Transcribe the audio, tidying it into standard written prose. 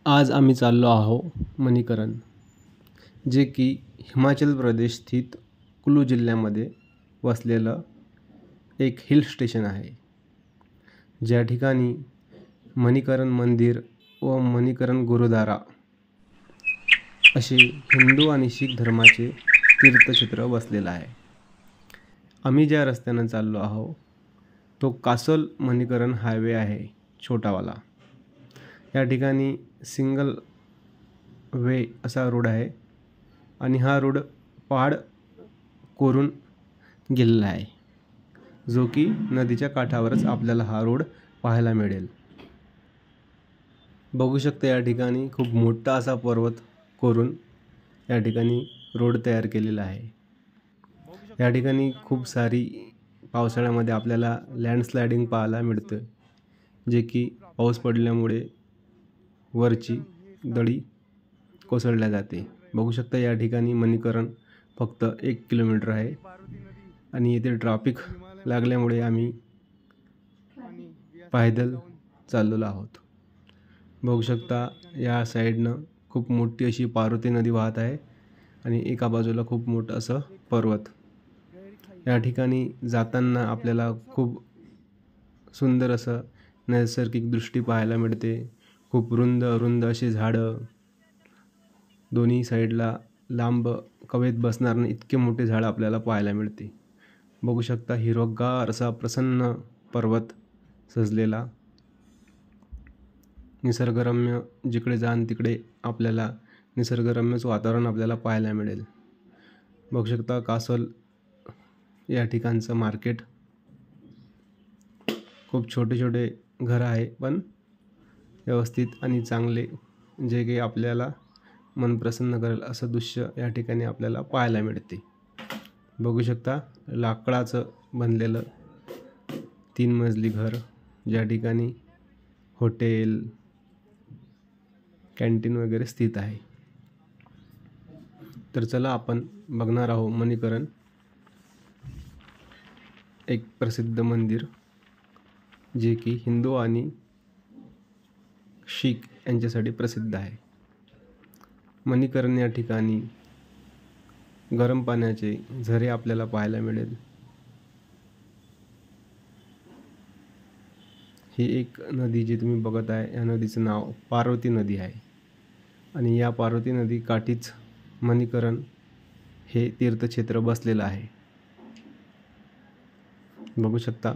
आज आम्ही चाललो आहो मणीकरण, जे की हिमाचल प्रदेश स्थित कुलू जिल्ह्यामध्ये वसलेलं एक हिल स्टेशन आहे. ज्या ठिकाणी मणीकरण मंदिर व मणीकरण गुरुद्वारा असे हिंदू आणि शीख धर्माचे तीर्थक्षेत्र वसलेलं आहे. आम्ही ज्या रस्त्यानं चाललो आहो तो कासल मणीकरण हायवे आहे, छोटावाला. या ठिकाणी सिंगल वे असा रोड आहे आणि हा रोड पहाड कोरून गेलेला आहे, जो की नदीच्या काठावरच आपल्याला हा रोड पाहायला मिळेल. बघू शकता या ठिकाणी खूप मोठा असा पर्वत कोरून या ठिकाणी रोड तयार केलेला आहे. या ठिकाणी खूप सारी पावसाळ्यामध्ये आपल्याला लँडस्लायडिंग पाहायला मिळतं, जे की पाऊस पडल्यामुळे वरची दडी कोसळल्या जाते. बघू शकता या ठिकाणी मणीकरण फक्त 1 किलोमीटर आहे आणि येथे ट्रॅफिक लागल्यामुळे आम्ही पायदल चाललेलो आहोत. बघू शकता या साईडनं खूप मोठी अशी पार्वती नदी वाहत आहे आणि एका बाजूला खूप मोठं असं पर्वत. या ठिकाणी जाताना आपल्याला खूप सुंदर असं नैसर्गिक दृष्टी पाहायला मिळते. खूप रुंद रुंद अशी झाडं, दोन्ही साईडला लांब कवेत बसणार नाही इतके मोठे झाड आपल्याला पाहायला मिळते. बघू शकता हिरवगार असा प्रसन्न पर्वत सजलेला, निसर्गरम्य. जिकडे जाण तिकडे आपल्याला निसर्गरम्यच वातावरण आपल्याला पाहायला मिळेल. बघू शकता कासल या ठिकाणचं मार्केट. खूप छोटे छोटे घरं आहे, पण व्यवस्थित आणि चांगले, जे की आपल्याला मन प्रसन्न करेल असं दृश्य या ठिकाणी आपल्याला पाहायला मिळते. बघू शकता लाकडाचं बनलेलं 3 मजली घर, ज्या ठिकाणी हॉटेल, कॅन्टीन वगैरे स्थित आहे. तर चला आपण बघणार आहोत मणीकरण, एक प्रसिद्ध मंदिर जे की हिंदू आणि शीख यांच्यासाठी प्रसिद्ध आहे. मणीकरण या ठिकाणी गरम पाण्याचे झरे आपल्याला पाहायला मिळेल. ही एक नदी जी तुम्ही बघत आहे, या नदीचं नाव पार्वती नदी आहे आणि या पार्वती नदी काठीच मणीकरण हे तीर्थक्षेत्र बसलेलं आहे. बघू शकता